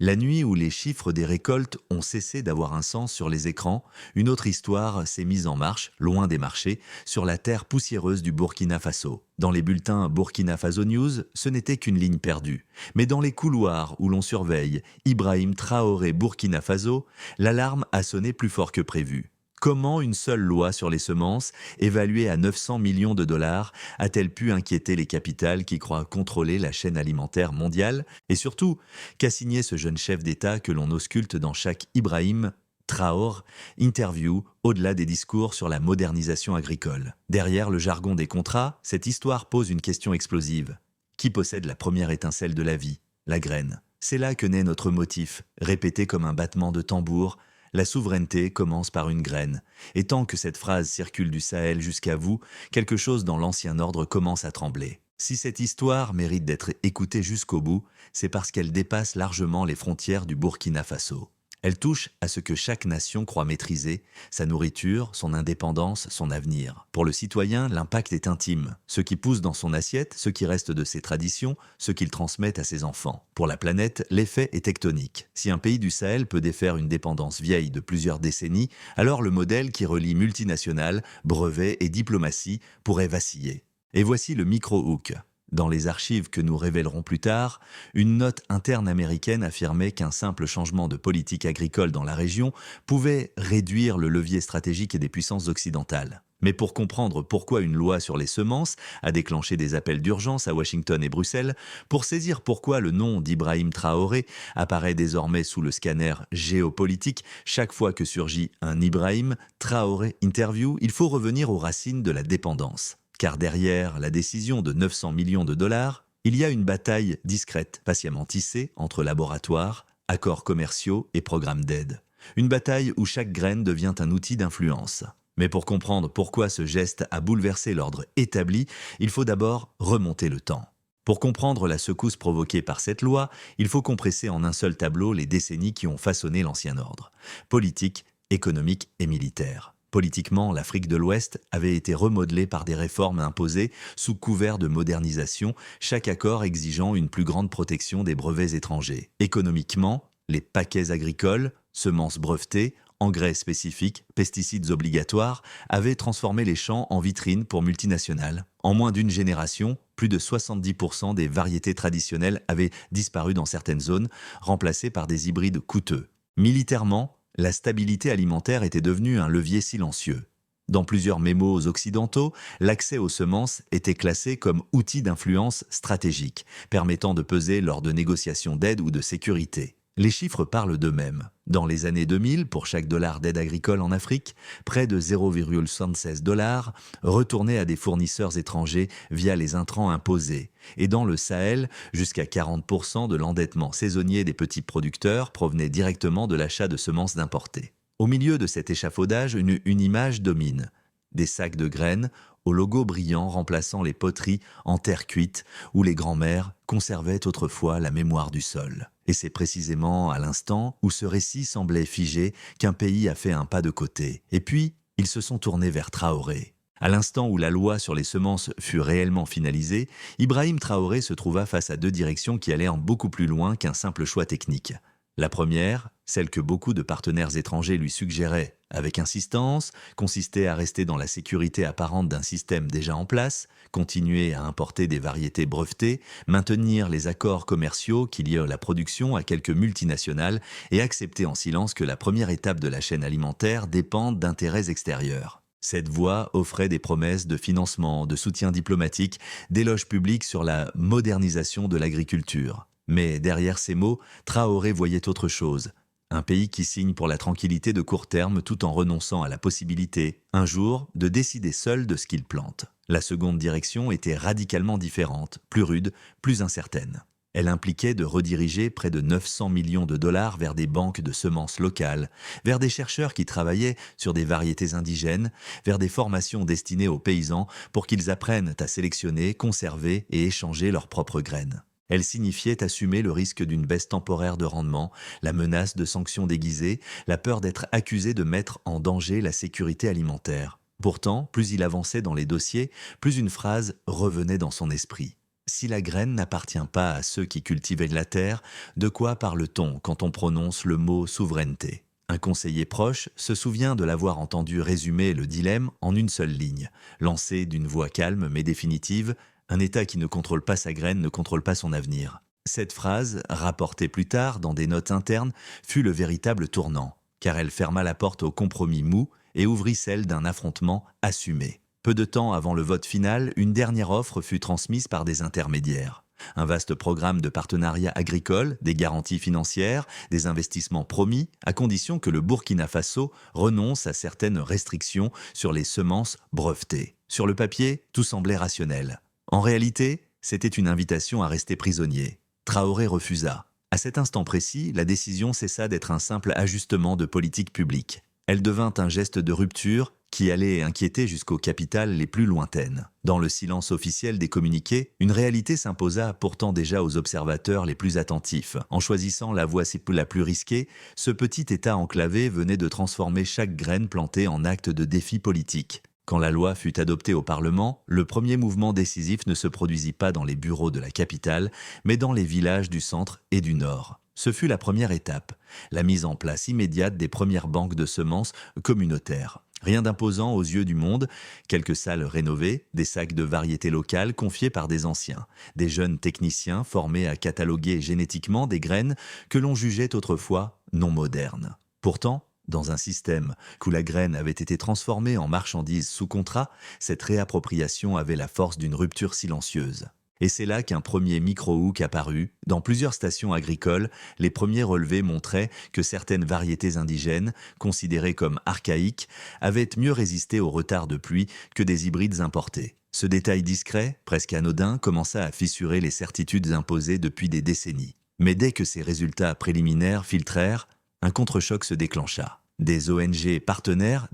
La nuit où les chiffres des récoltes ont cessé d'avoir un sens sur les écrans, une autre histoire s'est mise en marche, loin des marchés, sur la terre poussiéreuse du Burkina Faso. Dans les bulletins Burkina Faso News, ce n'était qu'une ligne perdue. Mais dans les couloirs où l'on surveille Ibrahim Traoré Burkina Faso, l'alarme a sonné plus fort que prévu. Comment une seule loi sur les semences, évaluée à 900 millions de dollars, a-t-elle pu inquiéter les capitales qui croient contrôler la chaîne alimentaire mondiale? Et surtout, qu'a signé ce jeune chef d'État que l'on ausculte dans chaque Ibrahim Traoré interview, au-delà des discours sur la modernisation agricole? Derrière le jargon des contrats, cette histoire pose une question explosive. Qui possède la première étincelle de la vie? La graine. C'est là que naît notre motif, répété comme un battement de tambour. La souveraineté commence par une graine. Et tant que cette phrase circule du Sahel jusqu'à vous, quelque chose dans l'ancien ordre commence à trembler. Si cette histoire mérite d'être écoutée jusqu'au bout, c'est parce qu'elle dépasse largement les frontières du Burkina Faso. Elle touche à ce que chaque nation croit maîtriser, sa nourriture, son indépendance, son avenir. Pour le citoyen, l'impact est intime. Ce qui pousse dans son assiette, ce qui reste de ses traditions, ce qu'il transmet à ses enfants. Pour la planète, l'effet est tectonique. Si un pays du Sahel peut défaire une dépendance vieille de plusieurs décennies, alors le modèle qui relie multinationales, brevets et diplomatie pourrait vaciller. Et voici le micro-hook. Dans les archives que nous révélerons plus tard, une note interne américaine affirmait qu'un simple changement de politique agricole dans la région pouvait réduire le levier stratégique des puissances occidentales. Mais pour comprendre pourquoi une loi sur les semences a déclenché des appels d'urgence à Washington et Bruxelles, pour saisir pourquoi le nom d'Ibrahim Traoré apparaît désormais sous le scanner géopolitique chaque fois que surgit un Ibrahim Traoré interview, il faut revenir aux racines de la dépendance. Car derrière la décision de 900 millions de dollars, il y a une bataille discrète, patiemment tissée entre laboratoires, accords commerciaux et programmes d'aide. Une bataille où chaque graine devient un outil d'influence. Mais pour comprendre pourquoi ce geste a bouleversé l'ordre établi, il faut d'abord remonter le temps. Pour comprendre la secousse provoquée par cette loi, il faut compresser en un seul tableau les décennies qui ont façonné l'ancien ordre. Politique, économique et militaire. Politiquement, l'Afrique de l'Ouest avait été remodelée par des réformes imposées sous couvert de modernisation, chaque accord exigeant une plus grande protection des brevets étrangers. Économiquement, les paquets agricoles, semences brevetées, engrais spécifiques, pesticides obligatoires avaient transformé les champs en vitrines pour multinationales. En moins d'une génération, plus de 70% des variétés traditionnelles avaient disparu dans certaines zones, remplacées par des hybrides coûteux. Militairement, la stabilité alimentaire était devenue un levier silencieux. Dans plusieurs mémos occidentaux, l'accès aux semences était classé comme outil d'influence stratégique, permettant de peser lors de négociations d'aide ou de sécurité. Les chiffres parlent d'eux-mêmes. Dans les années 2000, pour chaque dollar d'aide agricole en Afrique, près de 0,76 dollars retournaient à des fournisseurs étrangers via les intrants imposés. Et dans le Sahel, jusqu'à 40% de l'endettement saisonnier des petits producteurs provenait directement de l'achat de semences d'importés. Au milieu de cet échafaudage, une image domine. Des sacs de graines, au logo brillant remplaçant les poteries en terre cuite où les grands-mères conservaient autrefois la mémoire du sol. Et c'est précisément à l'instant où ce récit semblait figé qu'un pays a fait un pas de côté. Et puis, ils se sont tournés vers Traoré. À l'instant où la loi sur les semences fut réellement finalisée, Ibrahim Traoré se trouva face à deux directions qui allaient en beaucoup plus loin qu'un simple choix technique. La première, celle que beaucoup de partenaires étrangers lui suggéraient avec insistance, consistait à rester dans la sécurité apparente d'un système déjà en place, continuer à importer des variétés brevetées, maintenir les accords commerciaux qui liaient la production à quelques multinationales et accepter en silence que la première étape de la chaîne alimentaire dépende d'intérêts extérieurs. Cette voie offrait des promesses de financement, de soutien diplomatique, d'éloges publics sur la modernisation de l'agriculture. Mais derrière ces mots, Traoré voyait autre chose. Un pays qui signe pour la tranquillité de court terme tout en renonçant à la possibilité, un jour, de décider seul de ce qu'il plante. La seconde direction était radicalement différente, plus rude, plus incertaine. Elle impliquait de rediriger près de 900 millions de dollars vers des banques de semences locales, vers des chercheurs qui travaillaient sur des variétés indigènes, vers des formations destinées aux paysans pour qu'ils apprennent à sélectionner, conserver et échanger leurs propres graines. Elle signifiait assumer le risque d'une baisse temporaire de rendement, la menace de sanctions déguisées, la peur d'être accusé de mettre en danger la sécurité alimentaire. Pourtant, plus il avançait dans les dossiers, plus une phrase revenait dans son esprit. Si la graine n'appartient pas à ceux qui cultivaient la terre, de quoi parle-t-on quand on prononce le mot souveraineté? Un conseiller proche se souvient de l'avoir entendu résumer le dilemme en une seule ligne, lancée d'une voix calme mais définitive: un État qui ne contrôle pas sa graine ne contrôle pas son avenir. Cette phrase, rapportée plus tard dans des notes internes, fut le véritable tournant, car elle ferma la porte au compromis mou et ouvrit celle d'un affrontement assumé. Peu de temps avant le vote final, une dernière offre fut transmise par des intermédiaires. Un vaste programme de partenariat agricole, des garanties financières, des investissements promis, à condition que le Burkina Faso renonce à certaines restrictions sur les semences brevetées. Sur le papier, tout semblait rationnel. En réalité, c'était une invitation à rester prisonnier. Traoré refusa. À cet instant précis, la décision cessa d'être un simple ajustement de politique publique. Elle devint un geste de rupture qui allait inquiéter jusqu'aux capitales les plus lointaines. Dans le silence officiel des communiqués, une réalité s'imposa pourtant déjà aux observateurs les plus attentifs. En choisissant la voie la plus risquée, ce petit État enclavé venait de transformer chaque graine plantée en acte de défi politique. Quand la loi fut adoptée au Parlement, le premier mouvement décisif ne se produisit pas dans les bureaux de la capitale, mais dans les villages du centre et du nord. Ce fut la première étape, la mise en place immédiate des premières banques de semences communautaires. Rien d'imposant aux yeux du monde, quelques salles rénovées, des sacs de variétés locales confiés par des anciens, des jeunes techniciens formés à cataloguer génétiquement des graines que l'on jugeait autrefois non modernes. Pourtant, dans un système où la graine avait été transformée en marchandise sous contrat, cette réappropriation avait la force d'une rupture silencieuse. Et c'est là qu'un premier micro-hook apparut. Dans plusieurs stations agricoles, les premiers relevés montraient que certaines variétés indigènes, considérées comme archaïques, avaient mieux résisté au retard de pluie que des hybrides importés. Ce détail discret, presque anodin, commença à fissurer les certitudes imposées depuis des décennies. Mais dès que ces résultats préliminaires filtrèrent, un contre-choc se déclencha. Des ONG partenaires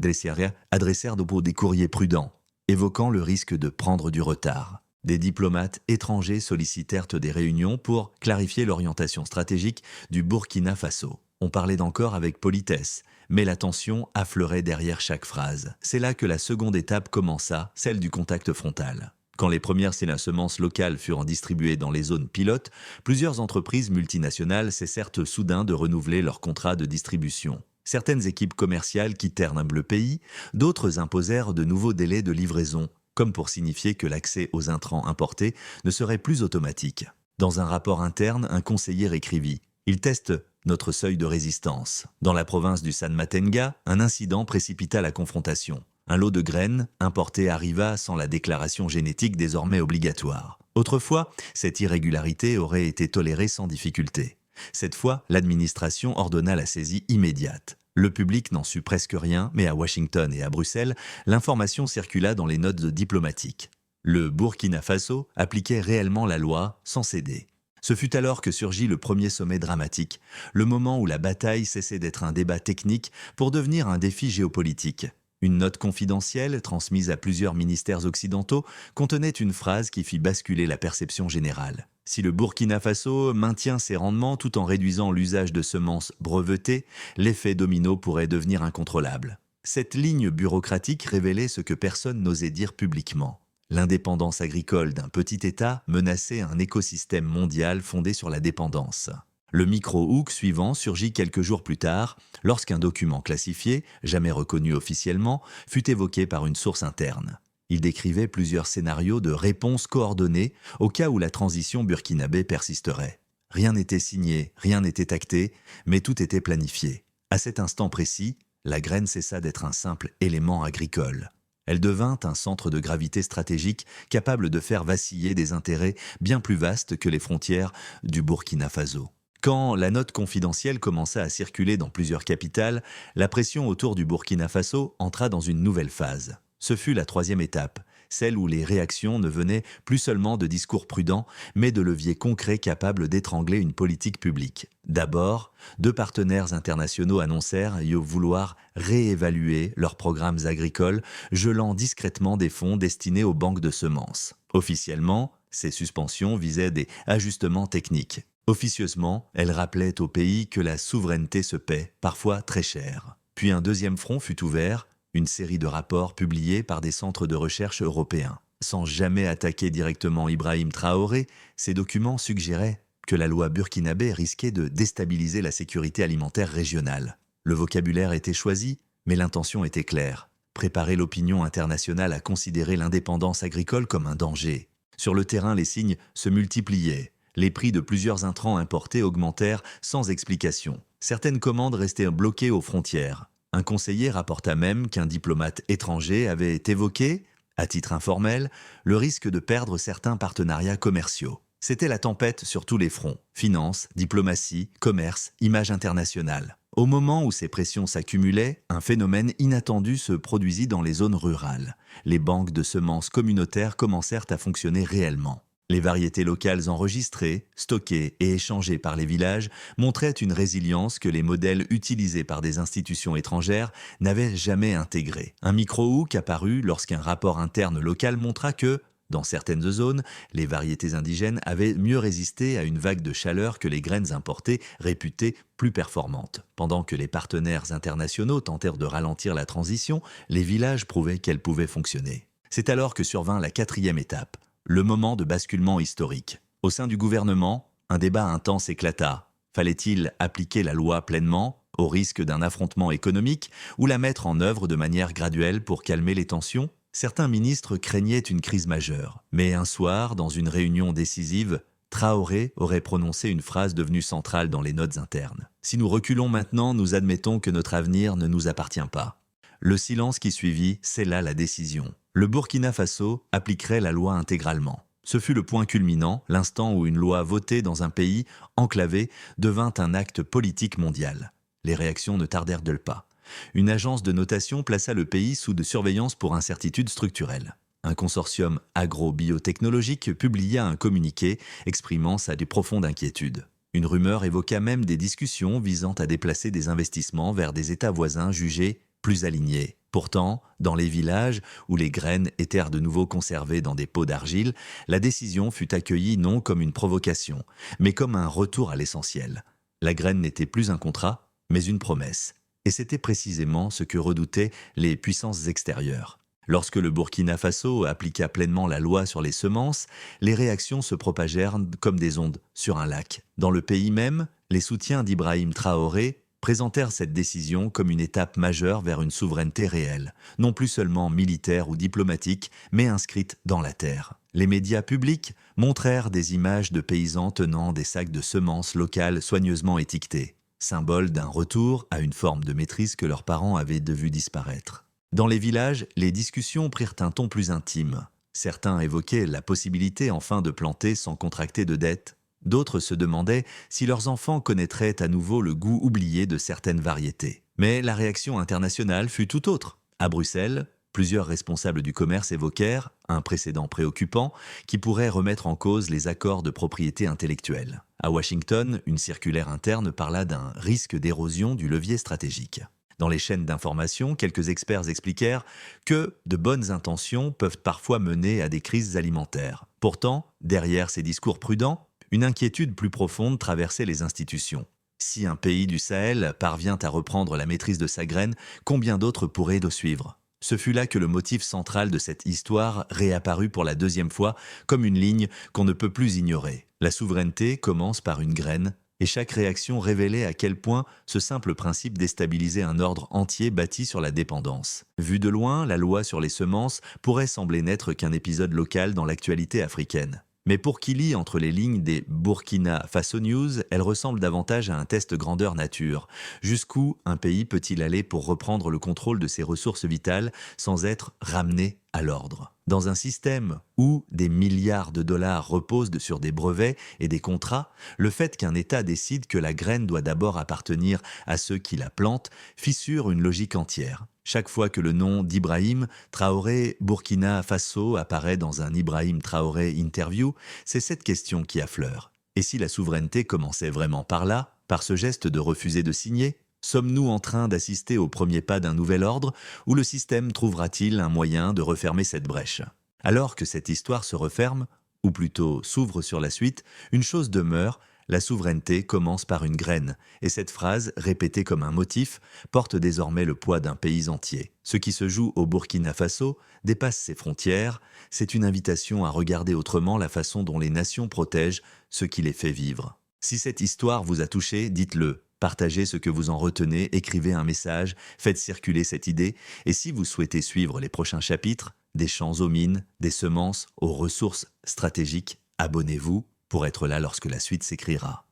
adressèrent des courriers prudents, évoquant le risque de prendre du retard. Des diplomates étrangers sollicitèrent des réunions pour clarifier l'orientation stratégique du Burkina Faso. On parlait d'encore avec politesse, mais la tension affleurait derrière chaque phrase. C'est là que la seconde étape commença, celle du contact frontal. Quand les premières semences locales furent distribuées dans les zones pilotes, plusieurs entreprises multinationales cessèrent soudain de renouveler leurs contrats de distribution. Certaines équipes commerciales quittèrent le pays, d'autres imposèrent de nouveaux délais de livraison, comme pour signifier que l'accès aux intrants importés ne serait plus automatique. Dans un rapport interne, un conseiller écrivit « Il teste notre seuil de résistance ». Dans la province du San Matenga, un incident précipita la confrontation. Un lot de graines importées arriva sans la déclaration génétique désormais obligatoire. Autrefois, cette irrégularité aurait été tolérée sans difficulté. Cette fois, l'administration ordonna la saisie immédiate. Le public n'en sut presque rien, mais à Washington et à Bruxelles, l'information circula dans les notes diplomatiques. Le Burkina Faso appliquait réellement la loi sans céder. Ce fut alors que surgit le premier sommet dramatique, le moment où la bataille cessait d'être un débat technique pour devenir un défi géopolitique. Une note confidentielle, transmise à plusieurs ministères occidentaux, contenait une phrase qui fit basculer la perception générale. Si le Burkina Faso maintient ses rendements tout en réduisant l'usage de semences brevetées, l'effet domino pourrait devenir incontrôlable. Cette ligne bureaucratique révélait ce que personne n'osait dire publiquement. L'indépendance agricole d'un petit État menaçait un écosystème mondial fondé sur la dépendance. Le micro-hook suivant surgit quelques jours plus tard, lorsqu'un document classifié, jamais reconnu officiellement, fut évoqué par une source interne. Il décrivait plusieurs scénarios de réponses coordonnées au cas où la transition burkinabé persisterait. Rien n'était signé, rien n'était acté, mais tout était planifié. À cet instant précis, la graine cessa d'être un simple élément agricole. Elle devint un centre de gravité stratégique capable de faire vaciller des intérêts bien plus vastes que les frontières du Burkina Faso. Quand la note confidentielle commença à circuler dans plusieurs capitales, la pression autour du Burkina Faso entra dans une nouvelle phase. Ce fut la troisième étape, celle où les réactions ne venaient plus seulement de discours prudents, mais de leviers concrets capables d'étrangler une politique publique. D'abord, 2 partenaires internationaux annoncèrent vouloir réévaluer leurs programmes agricoles, gelant discrètement des fonds destinés aux banques de semences. Officiellement, ces suspensions visaient des ajustements techniques. Officieusement, elles rappelaient au pays que la souveraineté se paie, parfois très cher. Puis un deuxième front fut ouvert, une série de rapports publiés par des centres de recherche européens. Sans jamais attaquer directement Ibrahim Traoré, ces documents suggéraient que la loi burkinabé risquait de déstabiliser la sécurité alimentaire régionale. Le vocabulaire était choisi, mais l'intention était claire: préparer l'opinion internationale à considérer l'indépendance agricole comme un danger. Sur le terrain, les signes se multipliaient. Les prix de plusieurs intrants importés augmentèrent sans explication. Certaines commandes restaient bloquées aux frontières. Un conseiller rapporta même qu'un diplomate étranger avait évoqué, à titre informel, le risque de perdre certains partenariats commerciaux. C'était la tempête sur tous les fronts: finances, diplomatie, commerce, image internationale. Au moment où ces pressions s'accumulaient, un phénomène inattendu se produisit dans les zones rurales. Les banques de semences communautaires commencèrent à fonctionner réellement. Les variétés locales enregistrées, stockées et échangées par les villages montraient une résilience que les modèles utilisés par des institutions étrangères n'avaient jamais intégrée. Un micro-hook apparut lorsqu'un rapport interne local montra que, dans certaines zones, les variétés indigènes avaient mieux résisté à une vague de chaleur que les graines importées réputées plus performantes. Pendant que les partenaires internationaux tentèrent de ralentir la transition, les villages prouvaient qu'elle pouvait fonctionner. C'est alors que survint la 4e étape, le moment de basculement historique. Au sein du gouvernement, un débat intense éclata. Fallait-il appliquer la loi pleinement, au risque d'un affrontement économique, ou la mettre en œuvre de manière graduelle pour calmer les tensions ? Certains ministres craignaient une crise majeure. Mais un soir, dans une réunion décisive, Traoré aurait prononcé une phrase devenue centrale dans les notes internes. « Si nous reculons maintenant, nous admettons que notre avenir ne nous appartient pas. » Le silence qui suivit scella la décision. Le Burkina Faso appliquerait la loi intégralement. Ce fut le point culminant, l'instant où une loi votée dans un pays enclavé devint un acte politique mondial. Les réactions ne tardèrent pas. Une agence de notation plaça le pays sous de surveillance pour incertitude structurelle. Un consortium agro-biotechnologique publia un communiqué exprimant sa profonde inquiétude. Une rumeur évoqua même des discussions visant à déplacer des investissements vers des États voisins jugés plus alignés. Pourtant, dans les villages où les graines étaient de nouveau conservées dans des pots d'argile, la décision fut accueillie non comme une provocation, mais comme un retour à l'essentiel. La graine n'était plus un contrat, mais une promesse. Et c'était précisément ce que redoutaient les puissances extérieures. Lorsque le Burkina Faso appliqua pleinement la loi sur les semences, les réactions se propagèrent comme des ondes sur un lac. Dans le pays même, les soutiens d'Ibrahim Traoré présentèrent cette décision comme une étape majeure vers une souveraineté réelle, non plus seulement militaire ou diplomatique, mais inscrite dans la terre. Les médias publics montrèrent des images de paysans tenant des sacs de semences locales soigneusement étiquetés, symbole d'un retour à une forme de maîtrise que leurs parents avaient vu disparaître. Dans les villages, les discussions prirent un ton plus intime. Certains évoquaient la possibilité enfin de planter sans contracter de dettes. D'autres se demandaient si leurs enfants connaîtraient à nouveau le goût oublié de certaines variétés. Mais la réaction internationale fut tout autre. À Bruxelles, plusieurs responsables du commerce évoquèrent un précédent préoccupant qui pourrait remettre en cause les accords de propriété intellectuelle. À Washington, une circulaire interne parla d'un risque d'érosion du levier stratégique. Dans les chaînes d'information, quelques experts expliquèrent que de bonnes intentions peuvent parfois mener à des crises alimentaires. Pourtant, derrière ces discours prudents, une inquiétude plus profonde traversait les institutions. Si un pays du Sahel parvient à reprendre la maîtrise de sa graine, combien d'autres pourraient le suivre ? Ce fut là que le motif central de cette histoire réapparut pour la 2e fois comme une ligne qu'on ne peut plus ignorer. La souveraineté commence par une graine, et chaque réaction révélait à quel point ce simple principe déstabilisait un ordre entier bâti sur la dépendance. Vu de loin, la loi sur les semences pourrait sembler n'être qu'un épisode local dans l'actualité africaine. Mais pour qui lit entre les lignes des Burkina Faso News, elle ressemble davantage à un test grandeur nature. Jusqu'où un pays peut-il aller pour reprendre le contrôle de ses ressources vitales sans être ramené à l'ordre ? Dans un système où des milliards de dollars reposent sur des brevets et des contrats, le fait qu'un État décide que la graine doit d'abord appartenir à ceux qui la plantent fissure une logique entière. Chaque fois que le nom d'Ibrahim Traoré Burkina Faso apparaît dans un Ibrahim Traoré interview, c'est cette question qui affleure. Et si la souveraineté commençait vraiment par là, par ce geste de refuser de signer ? Sommes-nous en train d'assister au premier pas d'un nouvel ordre, ou le système trouvera-t-il un moyen de refermer cette brèche ? Alors que cette histoire se referme, ou plutôt s'ouvre sur la suite, une chose demeure, La souveraineté commence par une graine, et cette phrase, répétée comme un motif, porte désormais le poids d'un pays entier. Ce qui se joue au Burkina Faso dépasse ses frontières, c'est une invitation à regarder autrement la façon dont les nations protègent ce qui les fait vivre. Si cette histoire vous a touché, dites-le. Partagez ce que vous en retenez, écrivez un message, faites circuler cette idée, et si vous souhaitez suivre les prochains chapitres, des champs aux mines, des semences aux ressources stratégiques, abonnez-vous pour être là lorsque la suite s'écrira.